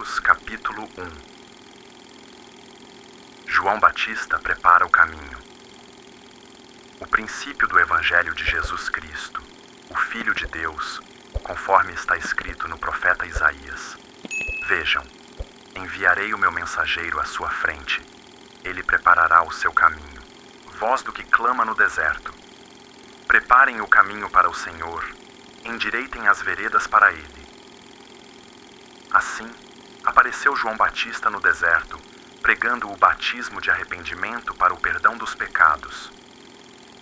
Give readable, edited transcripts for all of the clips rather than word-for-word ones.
Marcos capítulo 1. João Batista prepara o caminho. O princípio do Evangelho de Jesus Cristo, o Filho de Deus, conforme está escrito no profeta Isaías. Vejam, enviarei o meu mensageiro à sua frente. Ele preparará o seu caminho. Voz do que clama no deserto. Preparem o caminho para o Senhor, endireitem as veredas para ele. Assim, apareceu João Batista no deserto, pregando o batismo de arrependimento para o perdão dos pecados.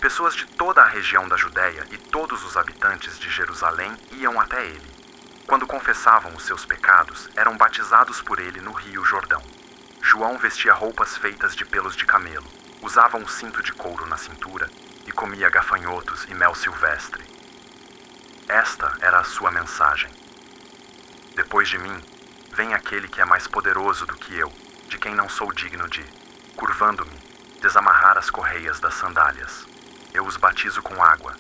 Pessoas de toda a região da Judéia e todos os habitantes de Jerusalém iam até ele. Quando confessavam os seus pecados, eram batizados por ele no rio Jordão. João vestia roupas feitas de pelos de camelo, usava um cinto de couro na cintura e comia gafanhotos e mel silvestre. Esta era a sua mensagem. Depois de mim, vem aquele que é mais poderoso do que eu, de quem não sou digno de, curvando-me, desamarrar as correias das sandálias. Eu os batizo com água,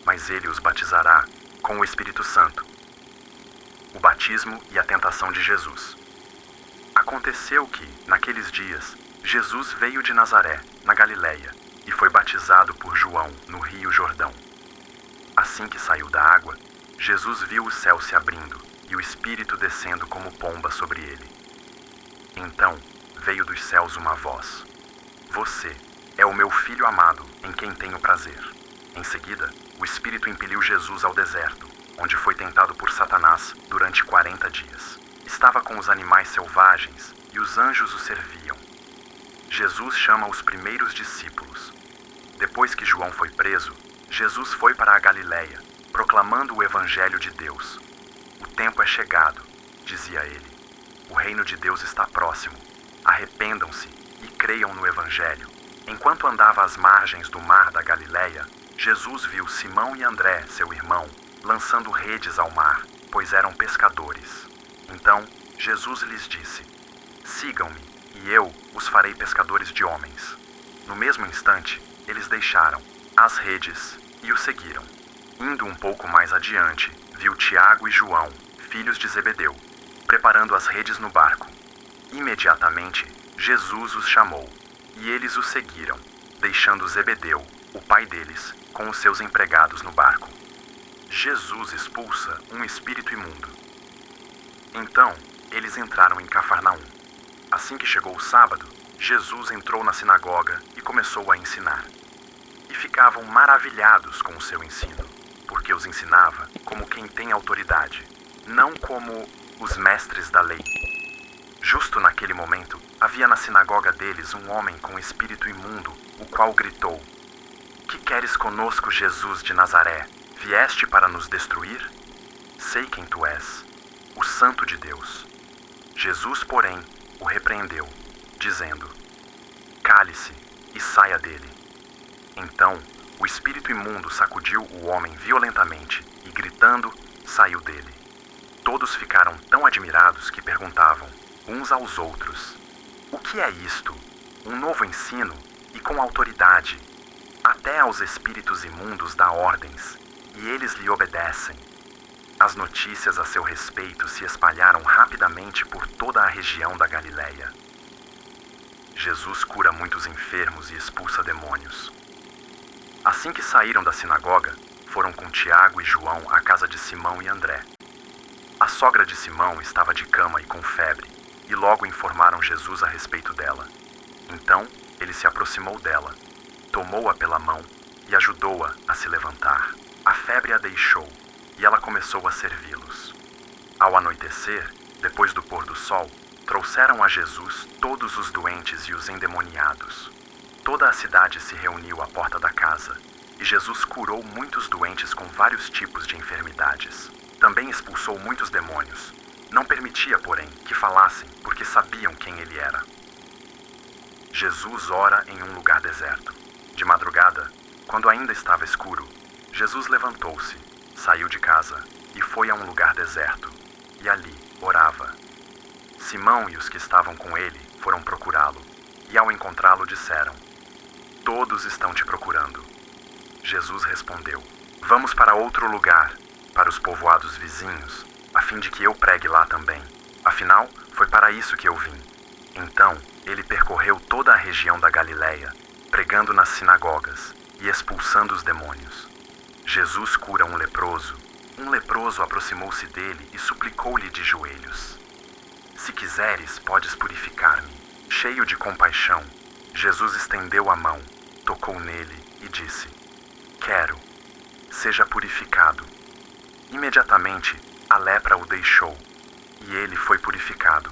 mas ele os batizará com o Espírito Santo. O batismo e a tentação de Jesus. Aconteceu que, naqueles dias, Jesus veio de Nazaré, na Galileia, e foi batizado por João no rio Jordão. Assim que saiu da água, Jesus viu o céu se abrindo e o Espírito descendo como pomba sobre ele. Então veio dos céus uma voz: Você é o meu Filho amado, em quem tenho prazer. Em seguida, o Espírito impeliu Jesus ao deserto, onde foi tentado por Satanás durante 40 dias. Estava com os animais selvagens e os anjos o serviam. Jesus chama os primeiros discípulos. Depois que João foi preso, Jesus foi para a Galileia, proclamando o Evangelho de Deus. O tempo é chegado, dizia ele. O reino de Deus está próximo. Arrependam-se e creiam no Evangelho. Enquanto andava às margens do mar da Galileia, Jesus viu Simão e André, seu irmão, lançando redes ao mar, pois eram pescadores. Então, Jesus lhes disse: Sigam-me, e eu os farei pescadores de homens. No mesmo instante, eles deixaram as redes e o seguiram. Indo um pouco mais adiante, viu Tiago e João, filhos de Zebedeu, preparando as redes no barco. Imediatamente, Jesus os chamou, e eles o seguiram, deixando Zebedeu, o pai deles, com os seus empregados no barco. Jesus expulsa um espírito imundo. Então, eles entraram em Cafarnaum. Assim que chegou o sábado, Jesus entrou na sinagoga e começou a ensinar. E ficavam maravilhados com o seu ensino, porque os ensinava como quem tem autoridade, não como os mestres da lei. Justo naquele momento, havia na sinagoga deles um homem com espírito imundo, o qual gritou: Que queres conosco, Jesus de Nazaré? Vieste para nos destruir? Sei quem tu és, o Santo de Deus. Jesus, porém, o repreendeu, dizendo: Cale-se e saia dele. Então, o espírito imundo sacudiu o homem violentamente e, gritando, saiu dele. Todos ficaram tão admirados que perguntavam, uns aos outros: O que é isto? Um novo ensino e com autoridade. Até aos espíritos imundos dá ordens, e eles lhe obedecem. As notícias a seu respeito se espalharam rapidamente por toda a região da Galileia. Jesus cura muitos enfermos e expulsa demônios. Assim que saíram da sinagoga, foram com Tiago e João à casa de Simão e André. A sogra de Simão estava de cama e com febre, e logo informaram Jesus a respeito dela. Então, ele se aproximou dela, tomou-a pela mão e ajudou-a a se levantar. A febre a deixou, e ela começou a servi-los. Ao anoitecer, depois do pôr do sol, trouxeram a Jesus todos os doentes e os endemoniados. Toda a cidade se reuniu à porta da casa, e Jesus curou muitos doentes com vários tipos de enfermidades. Também expulsou muitos demônios. Não permitia, porém, que falassem, porque sabiam quem ele era. Jesus ora em um lugar deserto. De madrugada, quando ainda estava escuro, Jesus levantou-se, saiu de casa e foi a um lugar deserto, e ali orava. Simão e os que estavam com ele foram procurá-lo, e ao encontrá-lo disseram: Todos estão te procurando. Jesus respondeu: Vamos para outro lugar, para os povoados vizinhos, a fim de que eu pregue lá também, Afinal, foi para isso que eu vim. Então, ele percorreu toda a região da Galiléia, pregando nas sinagogas e expulsando os demônios. Jesus cura um leproso. Um leproso aproximou-se dele e suplicou-lhe de joelhos: Se quiseres, podes purificar-me. Cheio de compaixão, Jesus estendeu a mão, tocou nele e disse: Quero, seja purificado. Imediatamente, a lepra o deixou e ele foi purificado.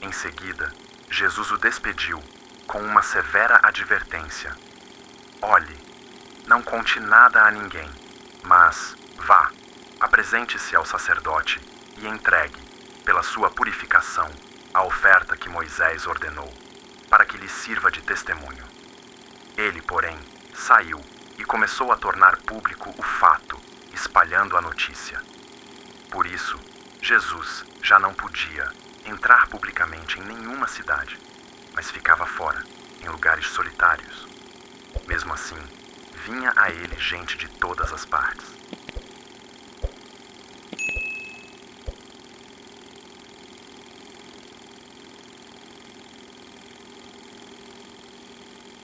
Em seguida, Jesus o despediu com uma severa advertência: Olhe, não conte nada a ninguém, mas vá, apresente-se ao sacerdote e entregue, pela sua purificação, a oferta que Moisés ordenou, para que lhe sirva de testemunho. Ele, porém, saiu e começou a tornar público o fato, espalhando a notícia. Por isso, Jesus já não podia entrar publicamente em nenhuma cidade, mas ficava fora, em lugares solitários. Mesmo assim, vinha a ele gente de todas as partes.